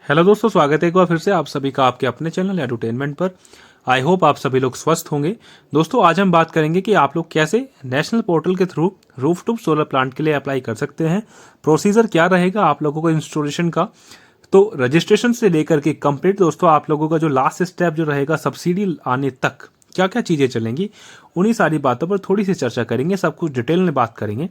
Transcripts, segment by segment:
Hello दोस्तों, स्वागत है एक बार फिर से आप सभी का आपके अपने चैनल एडुटेनमेंट पर। आई होप आप सभी लोग स्वस्थ होंगे। दोस्तों, आज हम बात करेंगे कि आप लोग कैसे नेशनल पोर्टल के थ्रू रूफटॉप सोलर प्लांट के लिए अप्लाई कर सकते हैं। प्रोसीजर क्या रहेगा आप लोगों को इंस्टॉलेशन का, तो रजिस्ट्रेशन से लेकर के कंप्लीट दोस्तों आप लोगों का जो लास्ट स्टेप जो रहेगा सब्सिडी आने तक क्या क्या चीज़ें चलेंगी, उन्हीं सारी बातों पर थोड़ी सी चर्चा करेंगे, सब कुछ डिटेल में बात करेंगे।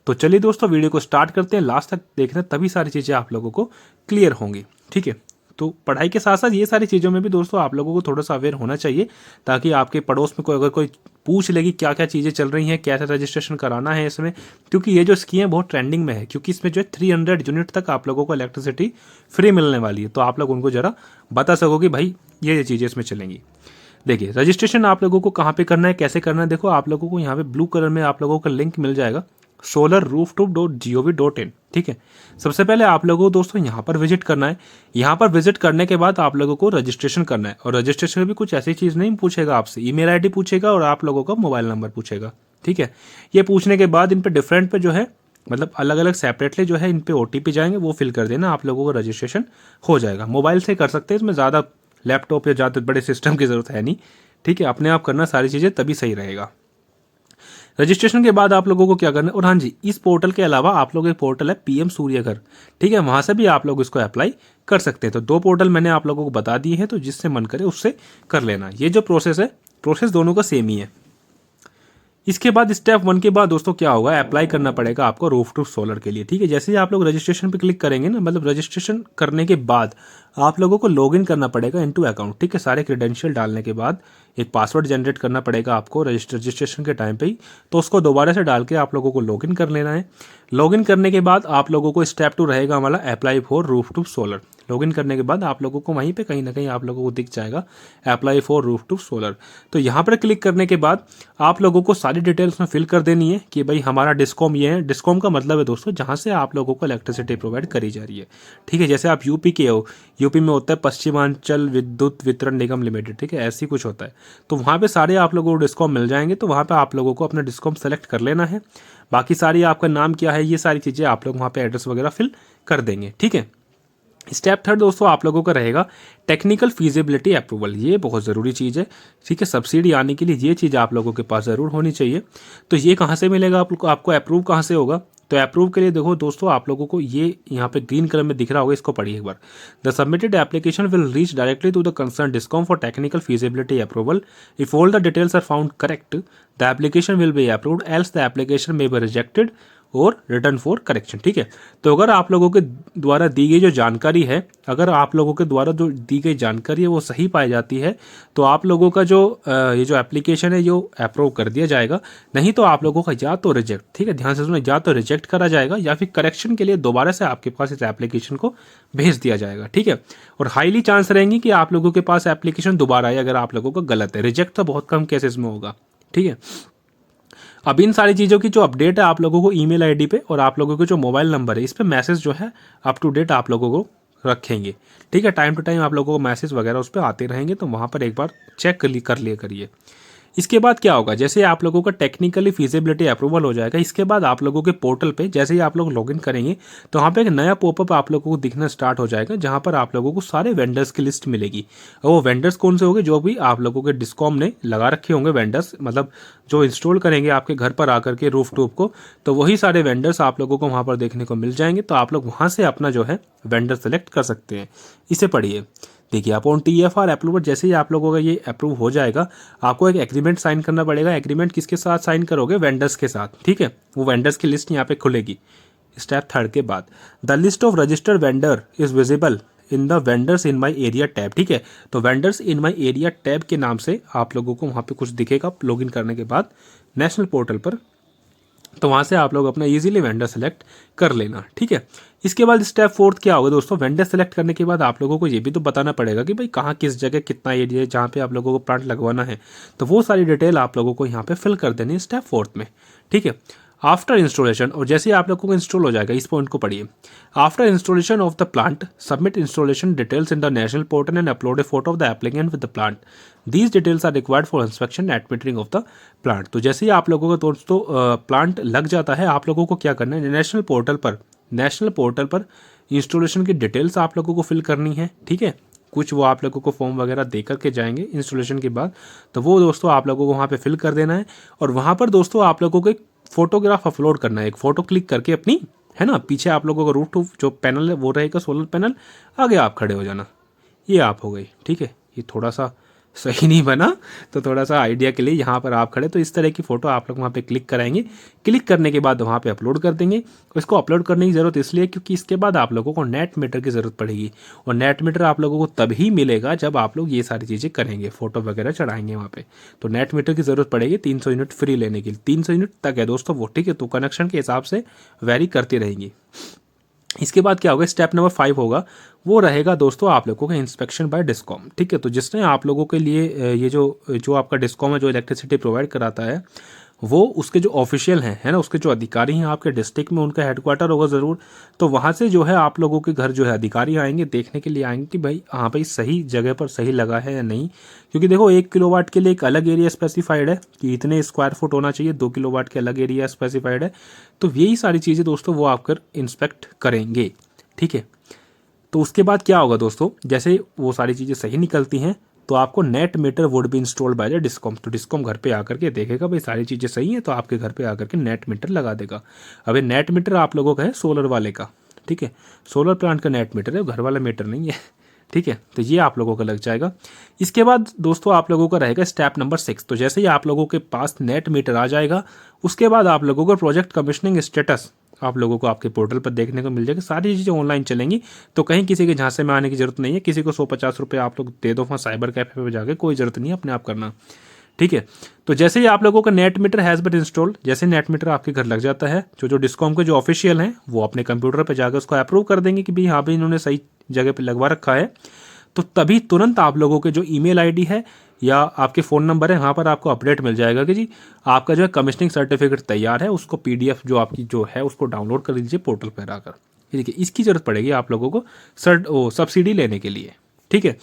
तो चलिए दोस्तों, वीडियो को स्टार्ट करते हैं, लास्ट तक देखना, तभी सारी चीज़ें आप लोगों को क्लियर होंगी। ठीक है, तो पढ़ाई के साथ साथ ये सारी चीज़ों में भी दोस्तों आप लोगों को थोड़ा सा अवेयर होना चाहिए, ताकि आपके पड़ोस में कोई पूछ लेगी क्या क्या चीज़ें चल रही हैं, कैसे रजिस्ट्रेशन कराना है इसमें, क्योंकि ये जो स्कीम है बहुत ट्रेंडिंग में है, क्योंकि इसमें जो है 300 यूनिट तक आप लोगों को इलेक्ट्रिसिटी फ्री मिलने वाली है। तो आप लोग उनको ज़रा बता सको कि भाई ये चीज़ें इसमें चलेंगी। देखिए, रजिस्ट्रेशन आप लोगों को कहाँ पे करना है, कैसे करना है, देखो आप लोगों को यहाँ पे ब्लू कलर में आप लोगों का लिंक मिल जाएगा solarrooftop.gov.in। ठीक है, सबसे पहले आप लोगों को दोस्तों यहाँ पर विजिट करना है। यहाँ पर विजिट करने के बाद आप लोगों को रजिस्ट्रेशन करना है, और रजिस्ट्रेशन में भी कुछ ऐसी चीज़ नहीं पूछेगा आपसे, ईमेल आईडी पूछेगा और आप लोगों का मोबाइल नंबर पूछेगा। ठीक है, ये पूछने के बाद इन पे डिफरेंट पे जो है मतलब अलग अलग सेपरेटली जो है इन पे OTP जाएंगे, वो फिल कर देना, आप लोगों को रजिस्ट्रेशन हो जाएगा। मोबाइल से कर सकते हैं, इसमें ज़्यादा लैपटॉप या ज़्यादा बड़े सिस्टम की ज़रूरत है नहीं। ठीक है, अपने आप करना सारी चीज़ें, तभी सही रहेगा। रजिस्ट्रेशन के बाद आप लोगों को क्या करना है, और हाँ जी, इस पोर्टल के अलावा आप लोग एक पोर्टल है PM सूर्य घर। ठीक है, वहाँ से भी आप लोग इसको अप्लाई कर सकते हैं। तो दो पोर्टल मैंने आप लोगों को बता दिए हैं, तो जिससे मन करे उससे कर लेना। ये जो प्रोसेस है, प्रोसेस दोनों का सेम ही है। इसके बाद स्टेप 1 के बाद दोस्तों क्या होगा, अप्लाई करना पड़ेगा आपको रूफटॉप सोलर के लिए। ठीक है, जैसे ही आप लोग रजिस्ट्रेशन पे क्लिक करेंगे ना, मतलब रजिस्ट्रेशन करने के बाद आप लोगों को लॉगिन करना पड़ेगा इनटू अकाउंट। ठीक है, सारे क्रेडेंशियल डालने के बाद एक पासवर्ड जनरेट करना पड़ेगा आपको रजिस्ट्रेशन के टाइम पे ही, तो उसको दोबारा से डाल के आप लोगों को लॉगिन कर लेना है। लॉगिन करने के बाद आप लोगों को स्टेप 2 रहेगा हमारा apply for rooftop solar. Login करने के बाद आप लोगों को वहीं पे कहीं ना कहीं आप लोगों को दिख जाएगा अप्लाई फॉर रूफटॉप सोलर। तो यहाँ पर क्लिक करने के बाद आप लोगों को सारी डिटेल्स में फिल कर देनी है कि भाई हमारा डिस्कॉम ये है। डिस्कॉम का मतलब है दोस्तों जहाँ से आप लोगों को इलेक्ट्रिसिटी प्रोवाइड करी जा रही है। ठीक है, जैसे आप यूपी के हो, यूपी में होता है पश्चिमांचल विद्युत वितरण निगम लिमिटेड। ठीक है, ऐसी कुछ होता है, तो वहाँ पे सारे आप लोगों को डिस्कॉम मिल जाएंगे। तो वहाँ पे आप लोगों को अपना डिस्कॉम सेलेक्ट कर लेना है। बाकी सारी आपका नाम क्या है, ये सारी चीज़ें आप लोग वहाँ पे एड्रेस वगैरह फिल कर देंगे। ठीक है, स्टेप 3 दोस्तों आप लोगों का रहेगा टेक्निकल फीजिबिलिटी अप्रूवल। ये बहुत ज़रूरी चीज़ है। ठीक है, सब्सिडी आने के लिए ये चीज़ आप लोगों के पास ज़रूर होनी चाहिए। तो ये कहाँ से मिलेगा आपको अप्रूव कहाँ से होगा, तो अप्रूव के लिए देखो दोस्तों आप लोगों को ये यहाँ पे ग्रीन कलर में दिख रहा होगा, इसको पढ़िए एक बार। The submitted application will reach directly to the concern discom for technical feasibility approval. If all the details are found correct the application will be approved, else the application may be rejected और return for correction. ठीक है, तो अगर आप लोगों के द्वारा दी गई जो जानकारी है, अगर आप लोगों के द्वारा जो दी गई जानकारी है वो सही पाई जाती है, तो आप लोगों का जो ये जो एप्लीकेशन है ये अप्रूव कर दिया जाएगा। नहीं तो आप लोगों का या तो रिजेक्ट, ठीक है ध्यान से सुनो, या तो रिजेक्ट करा जाएगा या फिर करेक्शन के लिए दोबारा से आपके पास इस एप्लीकेशन को भेज दिया जाएगा। ठीक है, और हाईली चांस रहेंगी कि आप लोगों के पास एप्लीकेशन दोबारा आए अगर आप लोगों का गलत है। रिजेक्ट तो बहुत कम केसेस में होगा। ठीक है, अब इन सारी चीज़ों की जो अपडेट है आप लोगों को ईमेल आईडी पे और आप लोगों के जो मोबाइल नंबर है इस पे मैसेज जो है अप टू डेट आप लोगों को रखेंगे। ठीक है, टाइम टू टाइम आप लोगों को मैसेज वगैरह उस पर आते रहेंगे, तो वहाँ पर एक बार चेक कर लिया करिए। इसके बाद क्या होगा, जैसे आप लोगों का टेक्निकली फीजिबिलिटी अप्रूवल हो जाएगा, इसके बाद आप लोगों के पोर्टल पे जैसे ही आप लोग लॉगिन करेंगे तो वहाँ पे एक नया पॉपअप आप लोगों को दिखना स्टार्ट हो जाएगा, जहाँ पर आप लोगों को सारे वेंडर्स की लिस्ट मिलेगी। और वो वेंडर्स कौन से होंगे, जो भी आप लोगों के डिस्कॉम ने लगा रखे होंगे वेंडर्स, मतलब जो इंस्टॉल करेंगे आपके घर पर आकर के रूफटॉप को, तो वही सारे वेंडर्स आप लोगों को वहाँ पर देखने को मिल जाएंगे। तो आप लोग वहाँ से अपना जो है वेंडर सेलेक्ट कर सकते हैं। इसे पढ़िए, देखिए अपॉन TFR अप्रूवल, जैसे ही आप लोगों का ये अप्रूव हो जाएगा आपको एक एग्रीमेंट साइन करना पड़ेगा। एग्रीमेंट किसके साथ साइन करोगे, वेंडर्स के साथ। ठीक है, वो वेंडर्स की लिस्ट यहाँ पे खुलेगी स्टेप 3 के बाद। The list of registered vendor is visible in the vendors in my area tab. ठीक है, तो vendors in my area tab के नाम से आप लोगों को वहाँ पे कुछ दिखेगा लॉगिन करने के बाद नेशनल पोर्टल पर, तो वहाँ से आप लोग अपना इजीली वेंडर सेलेक्ट कर लेना। ठीक है, इसके बाद स्टेप 4 क्या होगा दोस्तों, वेंडर सेलेक्ट करने के बाद आप लोगों को ये भी तो बताना पड़ेगा कि भाई कहाँ किस जगह कितना एरिया है जहाँ पे आप लोगों को प्लांट लगवाना है, तो वो सारी डिटेल आप लोगों को यहाँ पे फिल कर देनी है स्टेप 4 में। ठीक है, आफ्टर इंस्टॉलेशन, और जैसे ही आप लोगों को इंस्टॉल हो जाएगा, इस पॉइंट को पढ़िए। After installation of the plant submit installation details in the national portal and upload a photo of the applicant with the plant. These details are required for inspection at metering of the plant. तो जैसे ही आप लोगों का दोस्तों plant लग जाता है, आप लोगों को क्या करना है, नेशनल पोर्टल पर इंस्टॉलेशन की डिटेल्स आप लोगों को फिल करनी है, ठीक है। कुछ वो आप लोगों को फॉर्म वगैरह दे करके जाएंगे इंस्टॉलेशन के बाद, तो वो दोस्तों आप लोगों को वहाँ पे फिल कर देना है। और वहाँ पर दोस्तों आप लोगों को एक फोटोग्राफ अपलोड करना है, एक फ़ोटो क्लिक करके अपनी, है ना। पीछे आप लोगों का रूफ जो पैनल है वो रहेगा सोलर पैनल, आगे आप खड़े हो जाना। ये आप हो गई, ठीक है। ये थोड़ा सा सही नहीं बना, तो थोड़ा सा आइडिया के लिए यहाँ पर आप खड़े, तो इस तरह की फ़ोटो आप लोग वहाँ पे क्लिक कराएंगे। क्लिक करने के बाद वहाँ पे अपलोड कर देंगे। इसको अपलोड करने की ज़रूरत इसलिए क्योंकि इसके बाद आप लोगों को नेट मीटर की ज़रूरत पड़ेगी, और नेट मीटर आप लोगों को तभी मिलेगा जब आप लोग ये सारी चीज़ें करेंगे, फ़ोटो वगैरह चढ़ाएंगे वहाँ पे। तो नेट मीटर की ज़रूरत पड़ेगी 300 यूनिट फ्री लेने के लिए, 300 यूनिट तक है दोस्तों वो, ठीक है। तो कनेक्शन के हिसाब से वेरी करती रहेंगी। इसके बाद क्या होगा, स्टेप नंबर 5 होगा, वो रहेगा दोस्तों आप लोगों का इंस्पेक्शन बाय डिस्कॉम, ठीक है। तो जिसने आप लोगों के लिए ये जो आपका डिस्कॉम है, जो इलेक्ट्रिसिटी प्रोवाइड कराता है, वो उसके जो ऑफिशियल हैं, है ना, उसके जो अधिकारी हैं आपके डिस्ट्रिक्ट में, उनका हेडक्वार्टर होगा ज़रूर। तो वहाँ से जो है आप लोगों के घर जो है अधिकारी आएंगे, देखने के लिए आएंगे कि भाई हाँ भाई सही जगह पर सही लगा है या नहीं। क्योंकि देखो 1 किलोवाट के लिए एक अलग एरिया स्पेसिफाइड है कि इतने स्क्वायर फुट होना चाहिए, 2 किलोवाट के अलग एरिया स्पेसिफाइड है। तो यही सारी चीज़ें दोस्तों वो आकर इंस्पेक्ट करेंगे, ठीक है। तो उसके बाद क्या होगा दोस्तों, जैसे वो सारी चीज़ें सही निकलती हैं तो आपको net metre would be installed by the discom. तो डिस्कॉम घर पे आकर के देखेगा भाई सारी चीज़ें सही हैं, तो आपके घर पे आकर के नेट मीटर लगा देगा। अब ये नेट मीटर आप लोगों का है सोलर वाले का, ठीक है। सोलर प्लांट का नेट मीटर है, घर वाला मीटर नहीं है, ठीक है। तो ये आप लोगों का लग जाएगा। इसके बाद दोस्तों आप लोगों का रहेगा स्टेप नंबर 6। तो जैसे ही आप लोगों के पास नेट मीटर आ जाएगा, उसके बाद आप लोगों को प्रोजेक्ट कमीशनिंग स्टेटस आप लोगों को आपके पोर्टल पर देखने को मिल जाएगा। सारी चीज़ें ऑनलाइन चलेंगी, तो कहीं किसी के झांसे में आने की जरूरत नहीं है। किसी को 150 रुपये आप लोग दे दो वहाँ साइबर कैफे पे जाके, कोई ज़रूरत नहीं है अपने आप करना, ठीक है। तो जैसे ही आप लोगों का net meter has been installed, जैसे नेट मीटर आपके घर लग जाता है, जो डिस्कॉम के जो ऑफिशियल हैं वो अपने कंप्यूटर पर जाकर उसको अप्रूव कर देंगे कि भाई हाँ भाई इन्होंने सही जगह पर लगवा रखा है। तो तभी तुरंत आप लोगों के जो ईमेल आईडी है या आपके फ़ोन नंबर है, वहाँ पर आपको अपडेट मिल जाएगा कि जी आपका जो है कमीशनिंग सर्टिफिकेट तैयार है, उसको PDF जो आपकी जो है उसको डाउनलोड कर लीजिए पोर्टल पर आकर। ठीक है, इसकी ज़रूरत पड़ेगी आप लोगों को सब्सिडी लेने के लिए, ठीक है।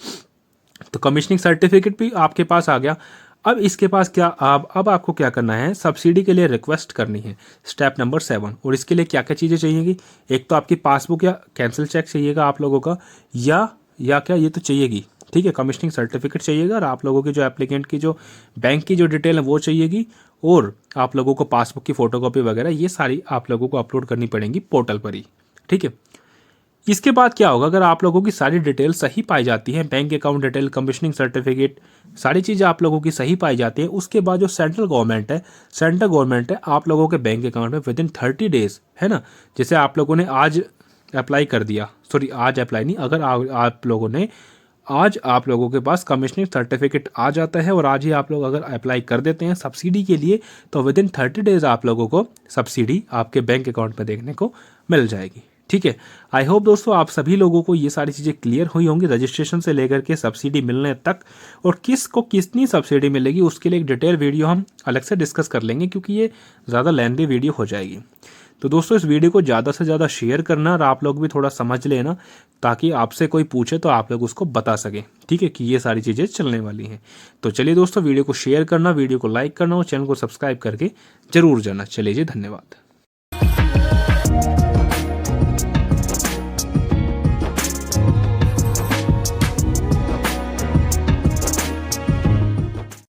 तो कमीशनिंग सर्टिफिकेट भी आपके पास आ गया। अब इसके पास क्या अब आपको क्या करना है, सब्सिडी के लिए रिक्वेस्ट करनी है, स्टेप नंबर 7। और इसके लिए क्या क्या चीज़ें चाहिएगी, एक तो आपकी पासबुक या कैंसिल चेक चाहिएगा आप लोगों का, या क्या ये तो चाहिएगी, ठीक है। कमीशनिंग सर्टिफिकेट चाहिएगा, और आप लोगों की जो एप्लीकेंट की जो बैंक की जो डिटेल है वो चाहिएगी, और आप लोगों को पासबुक की फ़ोटोकॉपी वगैरह ये सारी आप लोगों को अपलोड करनी पड़ेंगी पोर्टल पर ही, ठीक है। इसके बाद क्या होगा, अगर आप लोगों की सारी डिटेल सही पाई जाती है, bank account detail, commissioning certificate, सारी चीज़ें आप लोगों की सही पाई जाती है, उसके बाद जो सेंट्रल गवर्नमेंट है आप लोगों के बैंक अकाउंट में विदिन 30 डेज, है ना। जैसे आप लोगों ने आज अप्लाई कर दिया, सॉरी आज अप्लाई नहीं, अगर आप लोगों ने आज आप लोगों के पास कमीशनिंग सर्टिफिकेट आ जाता है और आज ही आप लोग अगर अप्लाई कर देते हैं सब्सिडी के लिए, तो विदिन 30 डेज आप लोगों को सब्सिडी आपके बैंक अकाउंट में देखने को मिल जाएगी, ठीक है। आई होप दोस्तों आप सभी लोगों को ये सारी चीज़ें क्लियर हुई होंगी, रजिस्ट्रेशन से लेकर के सब्सिडी मिलने तक, और किसको कितनी सब्सिडी मिलेगी उसके लिए एक डिटेल वीडियो हम अलग से डिस्कस कर लेंगे, क्योंकि ये ज़्यादा लेंथी वीडियो हो जाएगी। तो दोस्तों इस वीडियो को ज़्यादा से ज़्यादा शेयर करना, और आप लोग भी थोड़ा समझ लेना, ताकि आपसे कोई पूछे तो आप लोग उसको बता सकें, ठीक है, कि ये सारी चीज़ें चलने वाली हैं। तो चलिए दोस्तों वीडियो को शेयर करना, वीडियो को लाइक करना और चैनल को सब्सक्राइब करके जरूर जाना। चलिए जी, धन्यवाद।